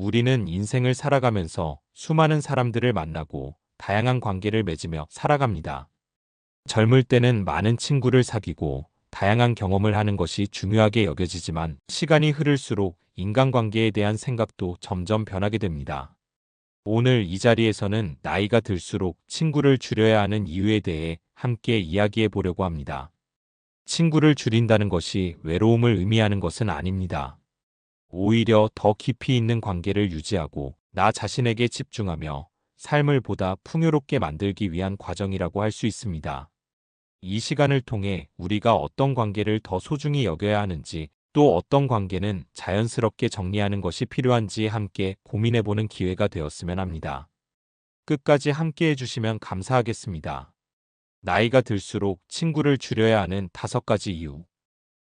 우리는 인생을 살아가면서 수많은 사람들을 만나고 다양한 관계를 맺으며 살아갑니다. 젊을 때는 많은 친구를 사귀고 다양한 경험을 하는 것이 중요하게 여겨지지만 시간이 흐를수록 인간관계에 대한 생각도 점점 변하게 됩니다. 오늘 이 자리에서는 나이가 들수록 친구를 줄여야 하는 이유에 대해 함께 이야기해 보려고 합니다. 친구를 줄인다는 것이 외로움을 의미하는 것은 아닙니다. 오히려 더 깊이 있는 관계를 유지하고 나 자신에게 집중하며 삶을 보다 풍요롭게 만들기 위한 과정이라고 할 수 있습니다. 이 시간을 통해 우리가 어떤 관계를 더 소중히 여겨야 하는지, 또 어떤 관계는 자연스럽게 정리하는 것이 필요한지 함께 고민해보는 기회가 되었으면 합니다. 끝까지 함께 해주시면 감사하겠습니다. 나이가 들수록 친구를 줄여야 하는 5가지 이유.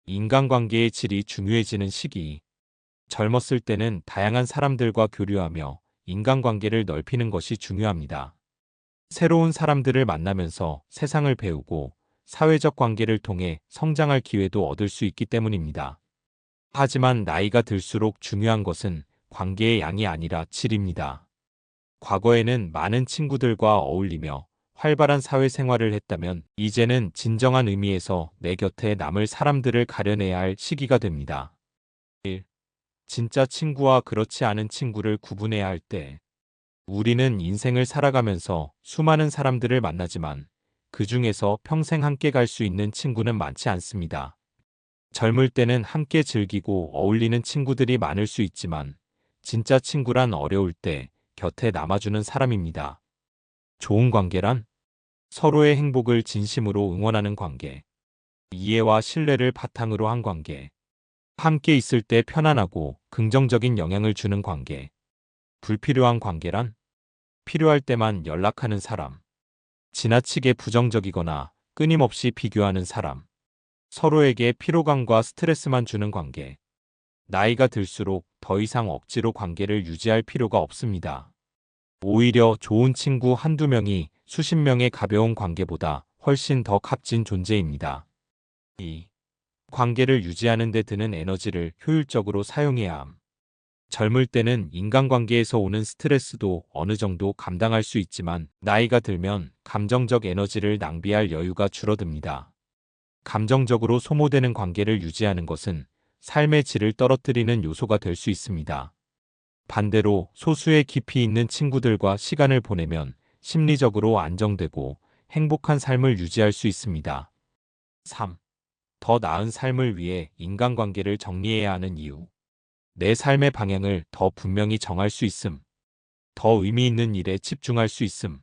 인간관계의 질이 중요해지는 시기. 젊었을 때는 다양한 사람들과 교류하며 인간관계를 넓히는 것이 중요합니다. 새로운 사람들을 만나면서 세상을 배우고 사회적 관계를 통해 성장할 기회도 얻을 수 있기 때문입니다. 하지만 나이가 들수록 중요한 것은 관계의 양이 아니라 질입니다. 과거에는 많은 친구들과 어울리며 활발한 사회생활을 했다면 이제는 진정한 의미에서 내 곁에 남을 사람들을 가려내야 할 시기가 됩니다. 1. 진짜 친구와 그렇지 않은 친구를 구분해야 할 때. 우리는 인생을 살아가면서 수많은 사람들을 만나지만 그 중에서 평생 함께 갈 수 있는 친구는 많지 않습니다. 젊을 때는 함께 즐기고 어울리는 친구들이 많을 수 있지만 진짜 친구란 어려울 때 곁에 남아주는 사람입니다. 좋은 관계란 서로의 행복을 진심으로 응원하는 관계, 이해와 신뢰를 바탕으로 한 관계, 함께 있을 때 편안하고 긍정적인 영향을 주는 관계. 불필요한 관계란 필요할 때만 연락하는 사람, 지나치게 부정적이거나 끊임없이 비교하는 사람, 서로에게 피로감과 스트레스만 주는 관계. 나이가 들수록 더 이상 억지로 관계를 유지할 필요가 없습니다. 오히려 좋은 친구 한두 명이 수십 명의 가벼운 관계보다 훨씬 더 값진 존재입니다. 2. 관계를 유지하는 데 드는 에너지를 효율적으로 사용해야 함. 젊을 때는 인간관계에서 오는 스트레스도 어느 정도 감당할 수 있지만 나이가 들면 감정적 에너지를 낭비할 여유가 줄어듭니다. 감정적으로 소모되는 관계를 유지하는 것은 삶의 질을 떨어뜨리는 요소가 될 수 있습니다. 반대로 소수의 깊이 있는 친구들과 시간을 보내면 심리적으로 안정되고 행복한 삶을 유지할 수 있습니다. 3. 더 나은 삶을 위해 인간관계를 정리해야 하는 이유. 내 삶의 방향을 더 분명히 정할 수 있음. 더 의미 있는 일에 집중할 수 있음.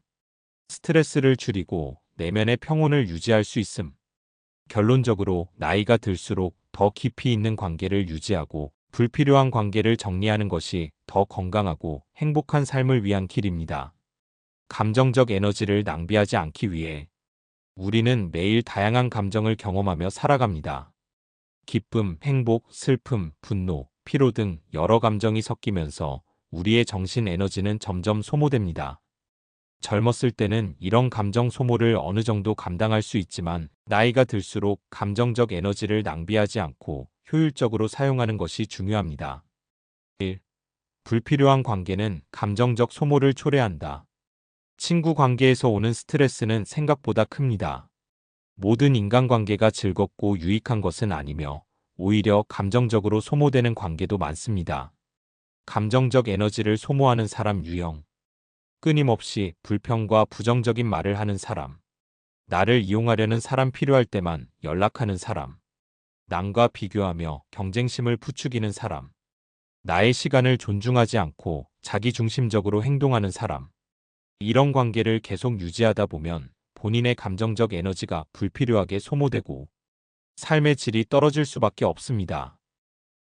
스트레스를 줄이고 내면의 평온을 유지할 수 있음. 결론적으로 나이가 들수록 더 깊이 있는 관계를 유지하고 불필요한 관계를 정리하는 것이 더 건강하고 행복한 삶을 위한 길입니다. 감정적 에너지를 낭비하지 않기 위해 우리는 매일 다양한 감정을 경험하며 살아갑니다. 기쁨, 행복, 슬픔, 분노, 피로 등 여러 감정이 섞이면서 우리의 정신 에너지는 점점 소모됩니다. 젊었을 때는 이런 감정 소모를 어느 정도 감당할 수 있지만 나이가 들수록 감정적 에너지를 낭비하지 않고 효율적으로 사용하는 것이 중요합니다. 1. 불필요한 관계는 감정적 소모를 초래한다. 친구 관계에서 오는 스트레스는 생각보다 큽니다. 모든 인간관계가 즐겁고 유익한 것은 아니며 오히려 감정적으로 소모되는 관계도 많습니다. 감정적 에너지를 소모하는 사람 유형. 끊임없이 불평과 부정적인 말을 하는 사람. 나를 이용하려는 사람, 필요할 때만 연락하는 사람. 남과 비교하며 경쟁심을 부추기는 사람. 나의 시간을 존중하지 않고 자기중심적으로 행동하는 사람. 이런 관계를 계속 유지하다 보면 본인의 감정적 에너지가 불필요하게 소모되고 삶의 질이 떨어질 수밖에 없습니다.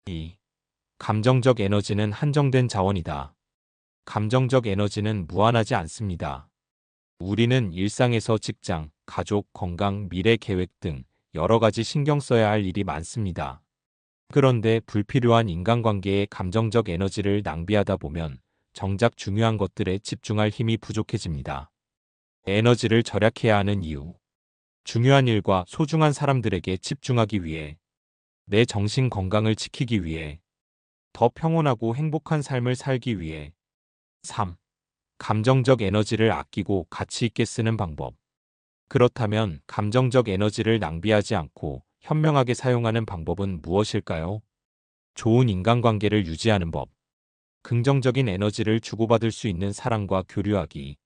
2. 감정적 에너지는 한정된 자원이다. 감정적 에너지는 무한하지 않습니다. 우리는 일상에서 직장, 가족, 건강, 미래 계획 등 여러 가지 신경 써야 할 일이 많습니다. 그런데 불필요한 인간관계에 감정적 에너지를 낭비하다 보면 정작 중요한 것들에 집중할 힘이 부족해집니다. 에너지를 절약해야 하는 이유. 중요한 일과 소중한 사람들에게 집중하기 위해, 내 정신 건강을 지키기 위해, 더 평온하고 행복한 삶을 살기 위해. 3. 감정적 에너지를 아끼고 가치 있게 쓰는 방법. 그렇다면 감정적 에너지를 낭비하지 않고 현명하게 사용하는 방법은 무엇일까요? 좋은 인간관계를 유지하는 법. 긍정적인 에너지를 주고받을 수 있는 사람과 교류하기.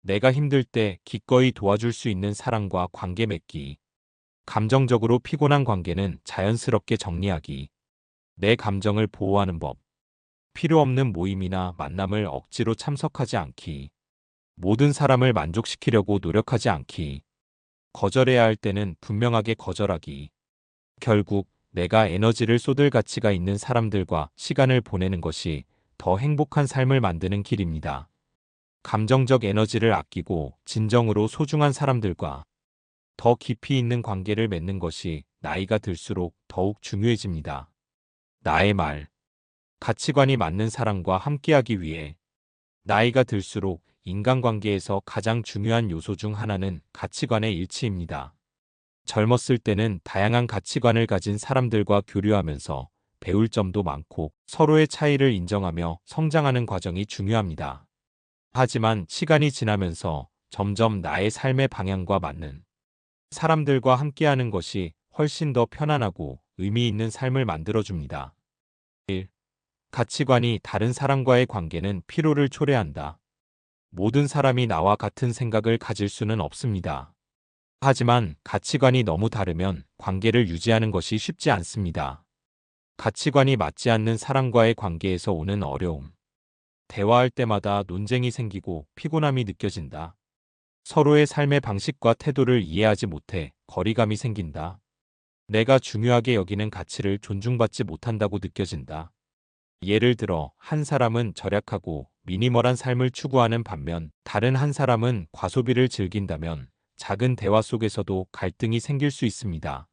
내가 힘들 때 기꺼이 도와줄 수 있는 사람과 관계 맺기. 감정적으로 피곤한 관계는 자연스럽게 정리하기. 내 감정을 보호하는 법. 필요 없는 모임이나 만남을 억지로 참석하지 않기. 모든 사람을 만족시키려고 노력하지 않기. 거절해야 할 때는 분명하게 거절하기. 결국 내가 에너지를 쏟을 가치가 있는 사람들과 시간을 보내는 것이 더 행복한 삶을 만드는 길입니다. 감정적 에너지를 아끼고 진정으로 소중한 사람들과 더 깊이 있는 관계를 맺는 것이 나이가 들수록 더욱 중요해집니다. 나의 말. 가치관이 맞는 사람과 함께하기 위해. 나이가 들수록 인간관계에서 가장 중요한 요소 중 하나는 가치관의 일치입니다. 젊었을 때는 다양한 가치관을 가진 사람들과 교류하면서 배울 점도 많고 서로의 차이를 인정하며 성장하는 과정이 중요합니다. 하지만 시간이 지나면서 점점 나의 삶의 방향과 맞는 사람들과 함께하는 것이 훨씬 더 편안하고 의미 있는 삶을 만들어줍니다. 1. 가치관이 다른 사람과의 관계는 피로를 초래한다. 모든 사람이 나와 같은 생각을 가질 수는 없습니다. 하지만 가치관이 너무 다르면 관계를 유지하는 것이 쉽지 않습니다. 가치관이 맞지 않는 사람과의 관계에서 오는 어려움. 대화할 때마다 논쟁이 생기고 피곤함이 느껴진다. 서로의 삶의 방식과 태도를 이해하지 못해 거리감이 생긴다. 내가 중요하게 여기는 가치를 존중받지 못한다고 느껴진다. 예를 들어 한 사람은 절약하고 미니멀한 삶을 추구하는 반면 다른 한 사람은 과소비를 즐긴다면 작은 대화 속에서도 갈등이 생길 수 있습니다.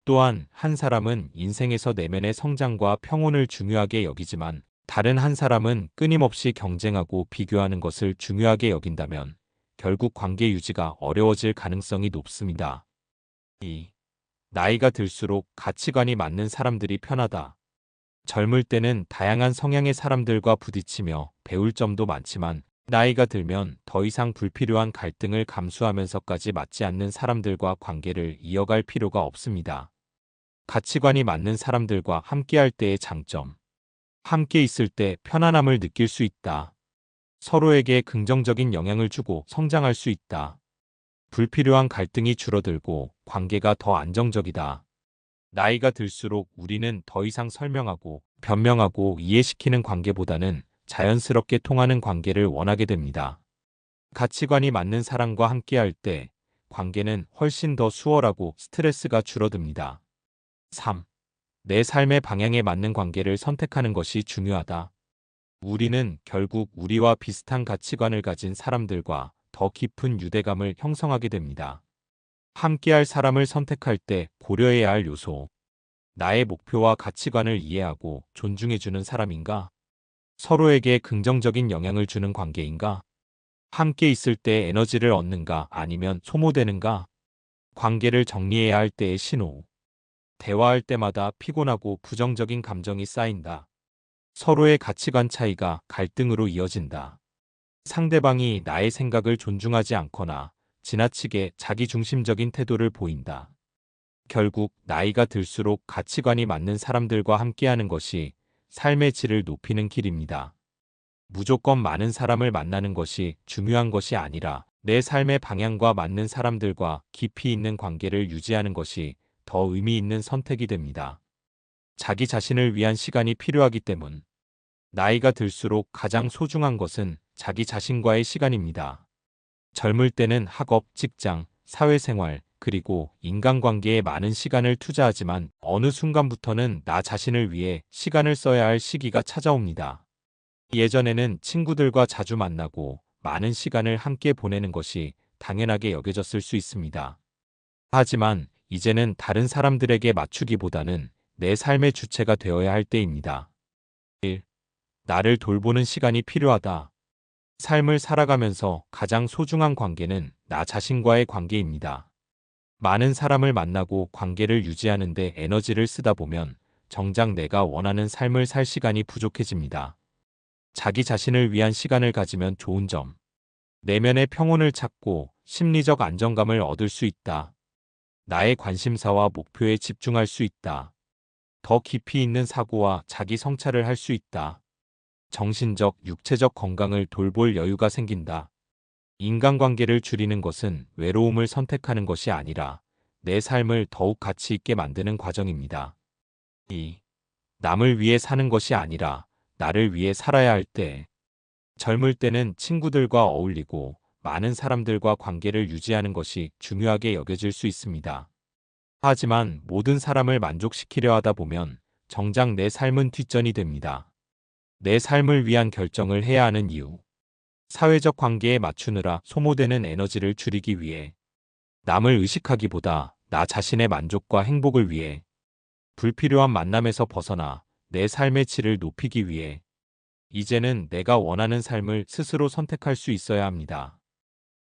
또한 한 사람은 인생에서 내면의 성장과 평온을 중요하게 여기지만 다른 한 사람은 끊임없이 경쟁하고 비교하는 것을 중요하게 여긴다면 결국 관계 유지가 어려워질 가능성이 높습니다. 2. 나이가 들수록 가치관이 맞는 사람들이 편하다. 젊을 때는 다양한 성향의 사람들과 부딪히며 배울 점도 많지만 나이가 들면 더 이상 불필요한 갈등을 감수하면서까지 맞지 않는 사람들과 관계를 이어갈 필요가 없습니다. 가치관이 맞는 사람들과 함께할 때의 장점. 함께 있을 때 편안함을 느낄 수 있다. 서로에게 긍정적인 영향을 주고 성장할 수 있다. 불필요한 갈등이 줄어들고 관계가 더 안정적이다. 나이가 들수록 우리는 더 이상 설명하고 변명하고 이해시키는 관계보다는 자연스럽게 통하는 관계를 원하게 됩니다. 가치관이 맞는 사람과 함께할 때 관계는 훨씬 더 수월하고 스트레스가 줄어듭니다. 3. 내 삶의 방향에 맞는 관계를 선택하는 것이 중요하다. 우리는 결국 우리와 비슷한 가치관을 가진 사람들과 더 깊은 유대감을 형성하게 됩니다. 함께할 사람을 선택할 때 고려해야 할 요소. 나의 목표와 가치관을 이해하고 존중해주는 사람인가? 서로에게 긍정적인 영향을 주는 관계인가? 함께 있을 때 에너지를 얻는가 아니면 소모되는가? 관계를 정리해야 할 때의 신호. 대화할 때마다 피곤하고 부정적인 감정이 쌓인다. 서로의 가치관 차이가 갈등으로 이어진다. 상대방이 나의 생각을 존중하지 않거나 지나치게 자기중심적인 태도를 보인다. 결국 나이가 들수록 가치관이 맞는 사람들과 함께하는 것이 삶의 질을 높이는 길입니다. 무조건 많은 사람을 만나는 것이 중요한 것이 아니라 내 삶의 방향과 맞는 사람들과 깊이 있는 관계를 유지하는 것이 더 의미 있는 선택이 됩니다. 자기 자신을 위한 시간이 필요하기 때문. 나이가 들수록 가장 소중한 것은 자기 자신과의 시간입니다. 젊을 때는 학업, 직장, 사회생활, 그리고 인간관계에 많은 시간을 투자하지만 어느 순간부터는 나 자신을 위해 시간을 써야 할 시기가 찾아옵니다. 예전에는 친구들과 자주 만나고 많은 시간을 함께 보내는 것이 당연하게 여겨졌을 수 있습니다. 하지만 이제는 다른 사람들에게 맞추기보다는 내 삶의 주체가 되어야 할 때입니다. 1. 나를 돌보는 시간이 필요하다. 삶을 살아가면서 가장 소중한 관계는 나 자신과의 관계입니다. 많은 사람을 만나고 관계를 유지하는 데 에너지를 쓰다 보면 정작 내가 원하는 삶을 살 시간이 부족해집니다. 자기 자신을 위한 시간을 가지면 좋은 점. 내면의 평온을 찾고 심리적 안정감을 얻을 수 있다. 나의 관심사와 목표에 집중할 수 있다. 더 깊이 있는 사고와 자기 성찰을 할 수 있다. 정신적, 육체적 건강을 돌볼 여유가 생긴다. 인간관계를 줄이는 것은 외로움을 선택하는 것이 아니라 내 삶을 더욱 가치 있게 만드는 과정입니다. 2. 남을 위해 사는 것이 아니라 나를 위해 살아야 할 때. 젊을 때는 친구들과 어울리고 많은 사람들과 관계를 유지하는 것이 중요하게 여겨질 수 있습니다. 하지만 모든 사람을 만족시키려 하다 보면 정작 내 삶은 뒷전이 됩니다. 내 삶을 위한 결정을 해야 하는 이유. 사회적 관계에 맞추느라 소모되는 에너지를 줄이기 위해. 남을 의식하기보다 나 자신의 만족과 행복을 위해. 불필요한 만남에서 벗어나 내 삶의 질을 높이기 위해. 이제는 내가 원하는 삶을 스스로 선택할 수 있어야 합니다.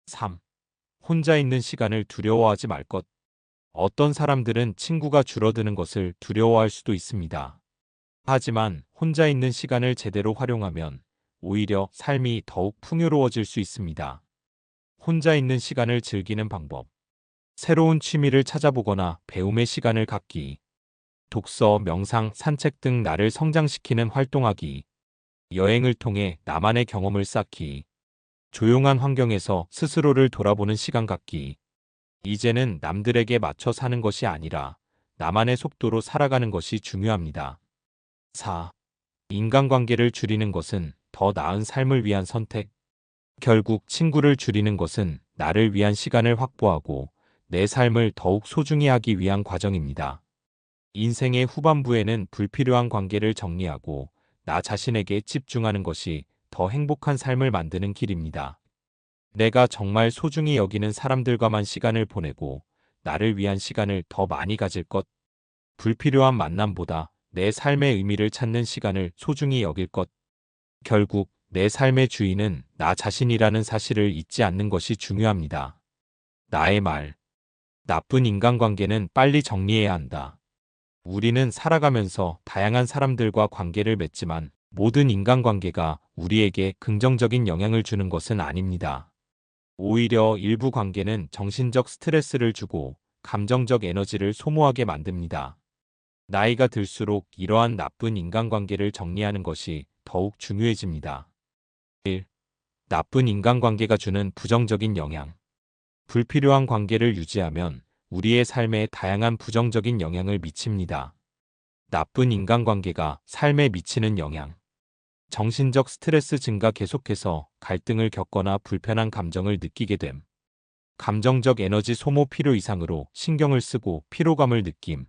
3. 혼자 있는 시간을 두려워하지 말 것. 어떤 사람들은 친구가 줄어드는 것을 두려워할 수도 있습니다. 하지만 혼자 있는 시간을 제대로 활용하면 오히려 삶이 더욱 풍요로워질 수 있습니다. 혼자 있는 시간을 즐기는 방법. 새로운 취미를 찾아보거나 배움의 시간을 갖기. 독서, 명상, 산책 등 나를 성장시키는 활동하기. 여행을 통해 나만의 경험을 쌓기. 조용한 환경에서 스스로를 돌아보는 시간 갖기. 이제는 남들에게 맞춰 사는 것이 아니라 나만의 속도로 살아가는 것이 중요합니다. 4. 인간관계를 줄이는 것은 더 나은 삶을 위한 선택. 결국 친구를 줄이는 것은 나를 위한 시간을 확보하고 내 삶을 더욱 소중히 하기 위한 과정입니다. 인생의 후반부에는 불필요한 관계를 정리하고 나 자신에게 집중하는 것이 더 행복한 삶을 만드는 길입니다. 내가 정말 소중히 여기는 사람들과만 시간을 보내고 나를 위한 시간을 더 많이 가질 것. 불필요한 만남보다 내 삶의 의미를 찾는 시간을 소중히 여길 것. 결국 내 삶의 주인은 나 자신이라는 사실을 잊지 않는 것이 중요합니다. 나의 말. 나쁜 인간관계는 빨리 정리해야 한다. 우리는 살아가면서 다양한 사람들과 관계를 맺지만 모든 인간관계가 우리에게 긍정적인 영향을 주는 것은 아닙니다. 오히려 일부 관계는 정신적 스트레스를 주고 감정적 에너지를 소모하게 만듭니다. 나이가 들수록 이러한 나쁜 인간관계를 정리하는 것이 더욱 중요해집니다. 1. 나쁜 인간관계가 주는 부정적인 영향. 불필요한 관계를 유지하면 우리의 삶에 다양한 부정적인 영향을 미칩니다. 나쁜 인간관계가 삶에 미치는 영향. 정신적 스트레스 증가, 계속해서 갈등을 겪거나 불편한 감정을 느끼게 됨. 감정적 에너지 소모, 필요 이상으로 신경을 쓰고 피로감을 느낌.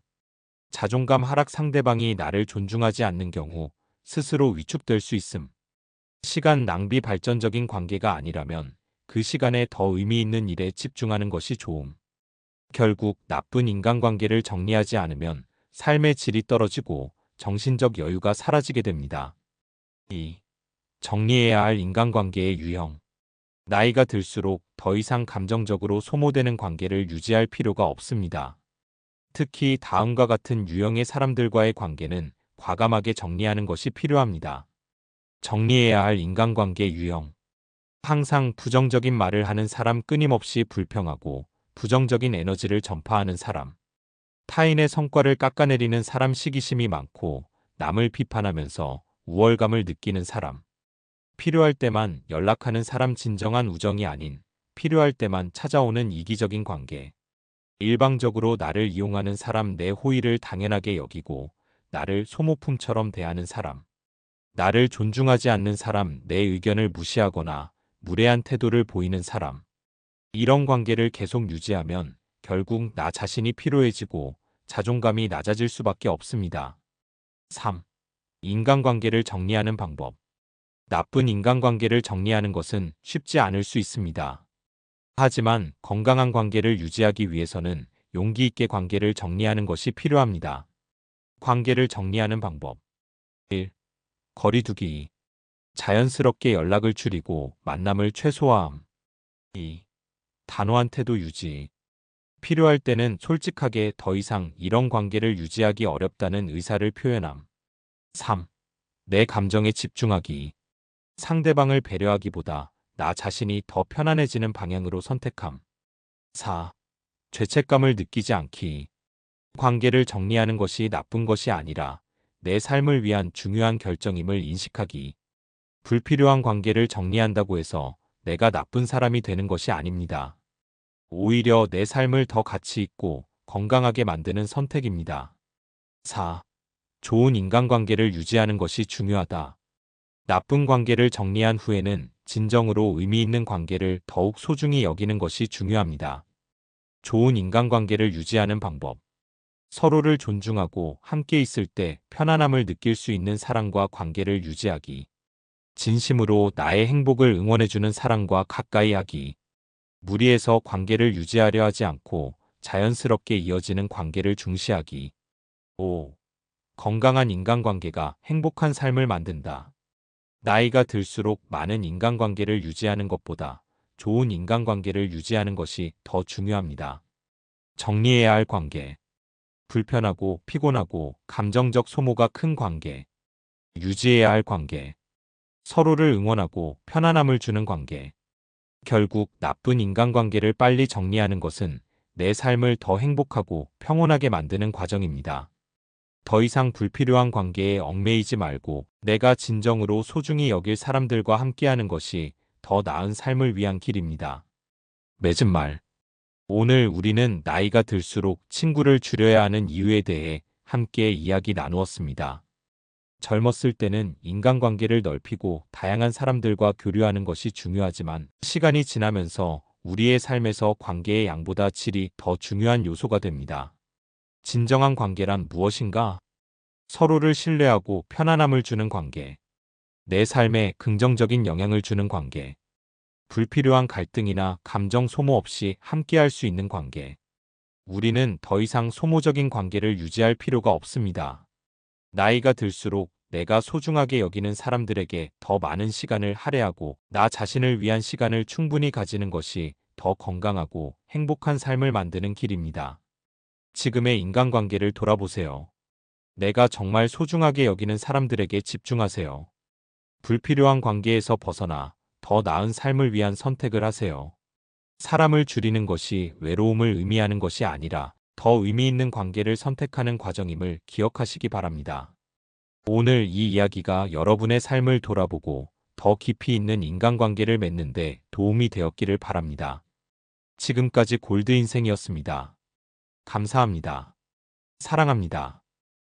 자존감 하락, 상대방이 나를 존중하지 않는 경우 스스로 위축될 수 있음. 시간 낭비, 발전적인 관계가 아니라면 그 시간에 더 의미 있는 일에 집중하는 것이 좋음. 결국 나쁜 인간관계를 정리하지 않으면 삶의 질이 떨어지고 정신적 여유가 사라지게 됩니다. 2. 정리해야 할 인간관계의 유형. 나이가 들수록 더 이상 감정적으로 소모되는 관계를 유지할 필요가 없습니다. 특히 다음과 같은 유형의 사람들과의 관계는 과감하게 정리하는 것이 필요합니다. 정리해야 할 인간관계 유형. 항상 부정적인 말을 하는 사람, 끊임없이 불평하고 부정적인 에너지를 전파하는 사람. 타인의 성과를 깎아내리는 사람, 시기심이 많고 남을 비판하면서 우월감을 느끼는 사람. 필요할 때만 연락하는 사람, 진정한 우정이 아닌 필요할 때만 찾아오는 이기적인 관계. 일방적으로 나를 이용하는 사람, 내 호의를 당연하게 여기고 나를 소모품처럼 대하는 사람. 나를 존중하지 않는 사람, 내 의견을 무시하거나 무례한 태도를 보이는 사람. 이런 관계를 계속 유지하면 결국 나 자신이 피로해지고 자존감이 낮아질 수밖에 없습니다. 3. 인간관계를 정리하는 방법. 나쁜 인간관계를 정리하는 것은 쉽지 않을 수 있습니다. 하지만 건강한 관계를 유지하기 위해서는 용기 있게 관계를 정리하는 것이 필요합니다. 관계를 정리하는 방법. 1. 거리 두기. 자연스럽게 연락을 줄이고 만남을 최소화함. 2. 단호한 태도 유지. 필요할 때는 솔직하게 더 이상 이런 관계를 유지하기 어렵다는 의사를 표현함. 3. 내 감정에 집중하기. 상대방을 배려하기보다 나 자신이 더 편안해지는 방향으로 선택함. 4. 죄책감을 느끼지 않기. 관계를 정리하는 것이 나쁜 것이 아니라 내 삶을 위한 중요한 결정임을 인식하기. 불필요한 관계를 정리한다고 해서 내가 나쁜 사람이 되는 것이 아닙니다. 오히려 내 삶을 더 가치 있고 건강하게 만드는 선택입니다. 4. 좋은 인간관계를 유지하는 것이 중요하다. 나쁜 관계를 정리한 후에는 진정으로 의미 있는 관계를 더욱 소중히 여기는 것이 중요합니다. 좋은 인간관계를 유지하는 방법. 서로를 존중하고 함께 있을 때 편안함을 느낄 수 있는 사랑과 관계를 유지하기. 진심으로 나의 행복을 응원해주는 사람과 가까이 하기. 무리해서 관계를 유지하려 하지 않고 자연스럽게 이어지는 관계를 중시하기. 5. 건강한 인간관계가 행복한 삶을 만든다. 나이가 들수록 많은 인간관계를 유지하는 것보다 좋은 인간관계를 유지하는 것이 더 중요합니다. 정리해야 할 관계. 불편하고 피곤하고 감정적 소모가 큰 관계. 유지해야 할 관계. 서로를 응원하고 편안함을 주는 관계. 결국 나쁜 인간관계를 빨리 정리하는 것은 내 삶을 더 행복하고 평온하게 만드는 과정입니다. 더 이상 불필요한 관계에 얽매이지 말고 내가 진정으로 소중히 여길 사람들과 함께하는 것이 더 나은 삶을 위한 길입니다. 맺은 말. 오늘 우리는 나이가 들수록 친구를 줄여야 하는 이유에 대해 함께 이야기 나누었습니다. 젊었을 때는 인간관계를 넓히고 다양한 사람들과 교류하는 것이 중요하지만 시간이 지나면서 우리의 삶에서 관계의 양보다 질이 더 중요한 요소가 됩니다. 진정한 관계란 무엇인가? 서로를 신뢰하고 편안함을 주는 관계. 내 삶에 긍정적인 영향을 주는 관계. 불필요한 갈등이나 감정 소모 없이 함께할 수 있는 관계. 우리는 더 이상 소모적인 관계를 유지할 필요가 없습니다. 나이가 들수록 내가 소중하게 여기는 사람들에게 더 많은 시간을 할애하고 나 자신을 위한 시간을 충분히 가지는 것이 더 건강하고 행복한 삶을 만드는 길입니다. 지금의 인간관계를 돌아보세요. 내가 정말 소중하게 여기는 사람들에게 집중하세요. 불필요한 관계에서 벗어나 더 나은 삶을 위한 선택을 하세요. 사람을 줄이는 것이 외로움을 의미하는 것이 아니라 더 의미 있는 관계를 선택하는 과정임을 기억하시기 바랍니다. 오늘 이 이야기가 여러분의 삶을 돌아보고 더 깊이 있는 인간관계를 맺는데 도움이 되었기를 바랍니다. 지금까지 골드 인생이었습니다. 감사합니다. 사랑합니다.